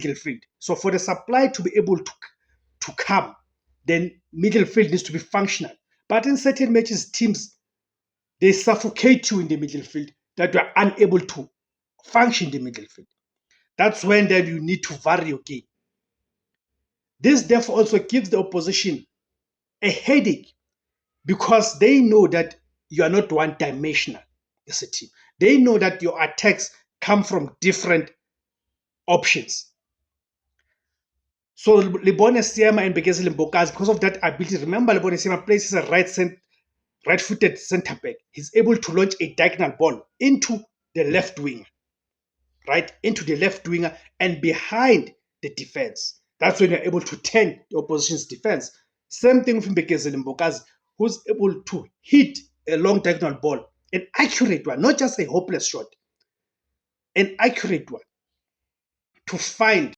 field. So for the supply to be able to come, then middle field needs to be functional. But in certain matches, teams, they suffocate you in the middle field that you are unable to function in the middle field. That's when then you need to vary your game. This therefore also gives the opposition a headache because they know that you are not one-dimensional as a team. They know that your attacks come from different options. So Lebone Siema and Bekesile Mbokazi, because of that ability, remember Lebone Siema plays as a right-footed center back. He's able to launch a diagonal ball into the left wing, right? Into the left winger and behind the defense. That's when you're able to turn the opposition's defense. Same thing with Bekesile Mbokazi, who's able to hit a long diagonal ball, an accurate one, not just a hopeless shot, an accurate one to find